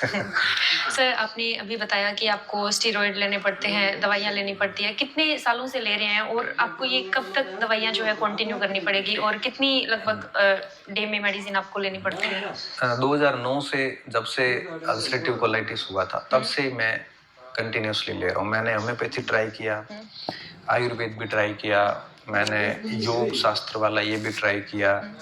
Sir, आपने अभी बताया कि आपको स्टेरॉइड लेने पड़ते हैं, दवाइयाँ लेनी पड़ती है। कितने सालों से ले रहे हैं और आपको ये कब तक दवाइयाँ जो है कंटिन्यू करनी पड़ेगी और कितनी लगभग डे में मेडिसिन आपको लेनी पड़ती है? 2009 से जब से अल्सरेटिव कोलाइटिस हुआ था, तब हुँ। से मैं कंटिन्यूअसली ले रहा हूँ। मैंने होम्योपैथी ट्राई किया, हुँ। आयुर्वेद भी ट्राई किया, मैंने योग शास्त्र वाला ये भी ट्राई किया हुँ।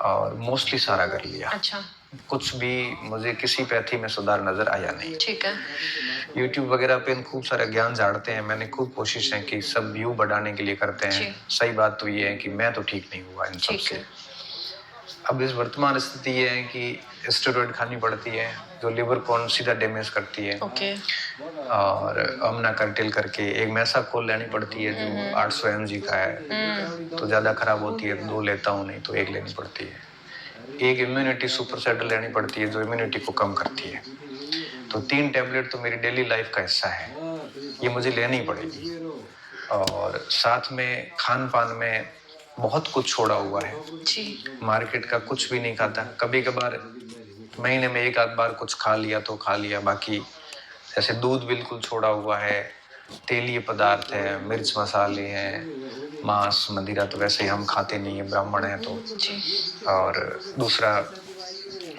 और मोस्टली सारा कर लिया। अच्छा। कुछ भी मुझे किसी पैथी में सुधार नज़र आया नहीं। ठीक है। यूट्यूब वगैरह पे खूब सारा ज्ञान झाड़ते हैं, मैंने खूब कोशिशें की, सब व्यू बढ़ाने के लिए करते हैं। जी। सही बात तो ये है कि मैं तो ठीक नहीं हुआ इन सब ठीक से। है। अब इस वर्तमान स्थिति ये है कि स्टेरॉइड खानी पड़ती है, जो लिवर को सीधा डैमेज करती है। ओके। और अमना कर्टेल करके एक मैसाकोल लेनी पड़ती है, जो 800 mg का है। तो ज़्यादा खराब होती है, 2 लेता हूँ, नहीं तो 1 लेनी पड़ती है। एक इम्यूनिटी सुपर सेट लेनी पड़ती है, जो इम्यूनिटी को कम करती है। तो 3 टैबलेट तो मेरी डेली लाइफ का हिस्सा है, ये मुझे लेनी ही पड़ेगी। और साथ में खान-पान में बहुत कुछ छोड़ा हुआ है। जी। मार्केट का कुछ भी नहीं खाता। कभी-कभार महीने में 1 आध बार कुछ खा लिया तो खा लिया, बाकी जैसे दूध बिल्कुल छोड़ा हुआ है, तेलीय पदार्थ है, मिर्च मसाले हैं, मांस, मदिरा तो वैसे ही हम खाते नहीं है, ब्राह्मण हैं तो। जी। और दूसरा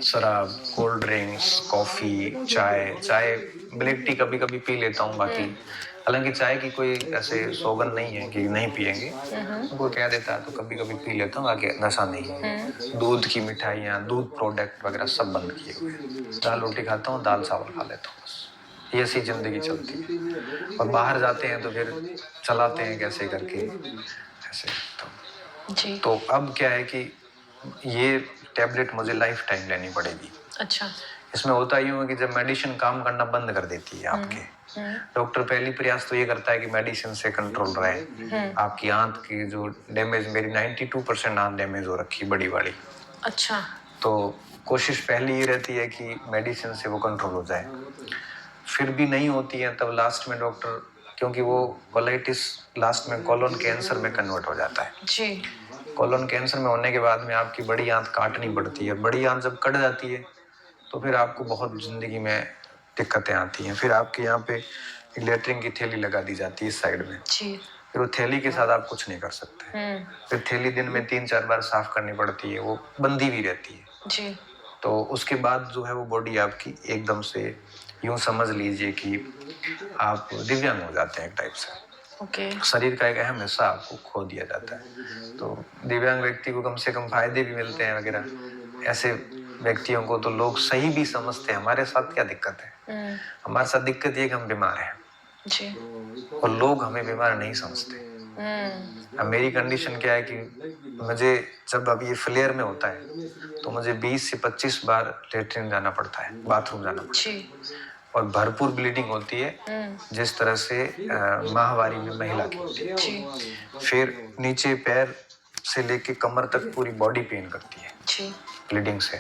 शराब, कोल्ड ड्रिंक्स, कॉफ़ी, चाय। चाय ब्लैक टी कभी-कभी पी लेता हूँ, बाकी हालाँकि चाय की कोई ऐसे सौगंध नहीं है कि नहीं पिएँगे। कोई कह देता है तो कभी-कभी पी लेता हूँ, बाकी नशा नहीं है। दूध की मिठाइयाँ, दूध प्रोडक्ट वगैरह सब बंद किए हुए हैं। दाल-रोटी खाता हूँ, दाल-चावल खा लेता हूँ बस। ये ऐसी ज़िंदगी चलती है। और बाहर जाते हैं तो फिर चलाते हैं कैसे करके, ऐसे तो। जी। तो अब क्या है कि ये टैबलेट मुझे लाइफ टाइम लेनी पड़ेगी। अच्छा। इसमें होता यूँ है कि जब मेडिसिन काम करना बंद कर देती है आपके, डॉक्टर पहली प्रयास तो ये करता है कि मेडिसिन से कंट्रोल रहे। आपकी आंत की जो डैमेज, मेरी 92% आंत डैमेज हो रखी बड़ी वाली। अच्छा। तो कोशिश पहली ये रहती है कि मेडिसिन से वो कंट्रोल हो जाए। फिर भी नहीं होती है, तब लास्ट में डॉक्टर, क्योंकि वो कोलाइटिस लास्ट में कोलोन कैंसर में कन्वर्ट हो जाता है। जी। कोलोन कैंसर में होने के बाद में आपकी बड़ी आंत काटनी पड़ती है। बड़ी आंत जब कट जाती है तो फिर आपको बहुत ज़िंदगी में दिक्कतें आती हैं। फिर आपके यहाँ पे एक लेटरिन की थैली लगा दी जाती है इस साइड में। जी। फिर वो थैली के साथ आप कुछ नहीं कर सकते। फिर थैली दिन में 3-4 बार साफ करनी पड़ती है, वो बंधी भी रहती है। जी। तो उसके बाद जो है वो बॉडी आपकी एकदम से यूँ समझ लीजिए कि आप दिव्यांग हो जाते हैं एक टाइप से। ओके। शरीर का एक अहम हिस्सा आपको खो दिया जाता है। तो दिव्यांग व्यक्ति को कम से कम फ़ायदे भी मिलते हैं वगैरह। ऐसे व्यक्तियों को तो लोग सही भी समझते हैं। हमारे साथ क्या दिक्कत है? हमारे साथ दिक्कत ये कि हम बीमार हैं। जी। और लोग हमें बीमार नहीं समझते। अब मेरी कंडीशन क्या है कि मुझे जब अब ये फ्लेयर में होता है तो मुझे 20 से 25 बार लेटरिन जाना पड़ता है, बाथरूम जाना पड़ता है। और भरपूर ब्लीडिंग होती है, जिस तरह से माहवारी में महिला की होती है। फिर नीचे पैर से लेके कमर तक पूरी बॉडी पेन करती है ब्लीडिंग से।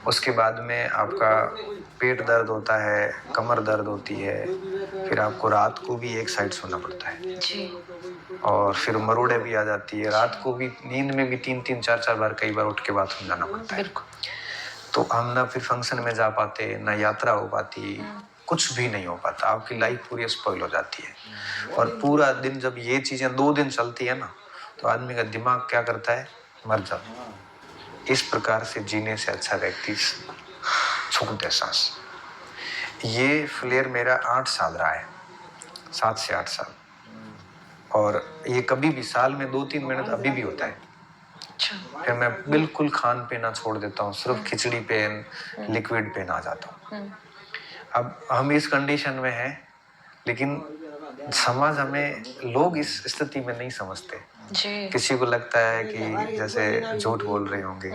उसके बाद में आपका पेट दर्द होता है, कमर दर्द होती है, फिर आपको रात को भी एक साइड सोना पड़ता है। और फिर मरोड़े भी आ जाती है, रात को भी नींद में भी 3-3, 4-4 बार कई बार उठ के बाथरूम जाना पड़ता है। तो हम ना फिर फंक्शन में जा पाते, ना यात्रा हो पाती, कुछ भी नहीं हो पाता। आपकी लाइफ पूरी स्पॉइल हो जाती है। और पूरा दिन जब ये चीज़ें 2 दिन चलती है ना, तो आदमी का दिमाग क्या करता है, मर जाओ। इस प्रकार से जीने से अच्छा व्यक्ति छोड़ दे सांस। ये फ्लेयर मेरा 8 साल रहा है, 7 से 8 साल। और ये कभी भी साल में 2-3 मिनट अभी भी होता है। फिर मैं बिल्कुल खान पीना छोड़ देता हूँ, सिर्फ खिचड़ी पे, लिक्विड पे ना जाता हूँ। अब हम इस कंडीशन में हैं, लेकिन समाज हमें, लोग इस स्थिति में नहीं समझते। किसी को लगता है कि जैसे झूठ बोल रहे होंगे।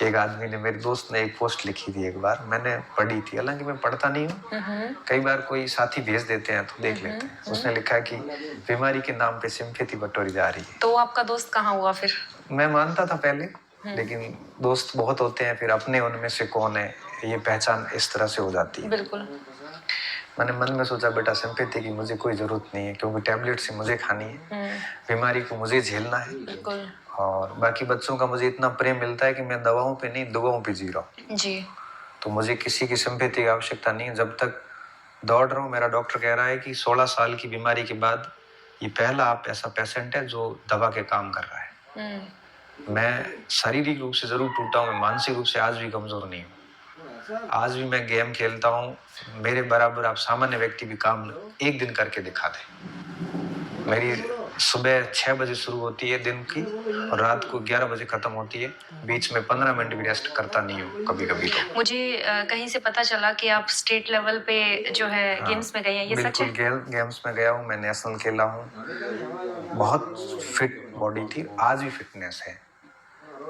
एक आदमी ने, मेरे दोस्त ने एक पोस्ट लिखी थी एक बार, मैंने पढ़ी थी, हालांकि मैं पढ़ता नहीं हूँ। कई बार कोई साथी भेज देते हैं तो देख लेते हैं। उसने लिखा कि बीमारी के नाम पे सिंपैथी बटोरी जा रही है। तो आपका दोस्त कहाँ हुआ फिर? मैं मानता था पहले, लेकिन दोस्त बहुत होते हैं, फिर अपने उनमें से कौन है ये पहचान इस तरह से हो जाती है। बिल्कुल। मैंने मन में सोचा बेटा सिंपैथी की मुझे कोई ज़रूरत नहीं है, क्योंकि टैबलेट से मुझे खानी है, बीमारी को मुझे झेलना है। बिल्कुल। और बाकी बच्चों का मुझे इतना प्रेम मिलता है कि मैं दवाओं पे नहीं, दुआओं पे जी रहा हूँ। तो मुझे किसी की सिंपैथी की आवश्यकता नहीं है। जब तक दौड़ रहा हूँ, मेरा डॉक्टर कह रहा है कि 16 साल की बीमारी के बाद ये पहला आप ऐसा पेशेंट है जो दवा के काम कर रहा है। मैं शारीरिक रूप से जरूर टूटा हूँ, मैं मानसिक रूप से आज भी कमजोर नहीं हूँ। आज भी मैं गेम खेलता हूँ, मेरे बराबर आप सामान्य व्यक्ति भी काम एक दिन करके दिखा दें। मेरी सुबह 6 बजे शुरू होती है दिन की और रात को 11 बजे खत्म होती है। बीच में 15 मिनट भी रेस्ट करता नहीं हूँ कभी कभी। तो मुझे कहीं से पता चला कि आप स्टेट लेवल पे जो है गेम्स में गए हैं, ये सच है? बिल्कुल, गेम्स में गया हूँ, मैं नेशनल खेला हूँ। बहुत फिट बॉडी थी, आज भी फिटनेस है।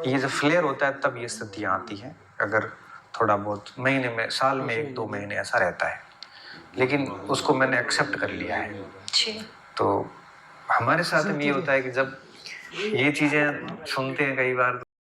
ये जब फ्लेयर होता है तब ये स्थितियाँ आती हैं। अगर थोड़ा बहुत महीने में, साल में 1-2 महीने ऐसा रहता है, लेकिन उसको मैंने एक्सेप्ट कर लिया है। जी। तो हमारे साथ में ये होता है कि जब ये चीज़ें सुनते हैं कई बार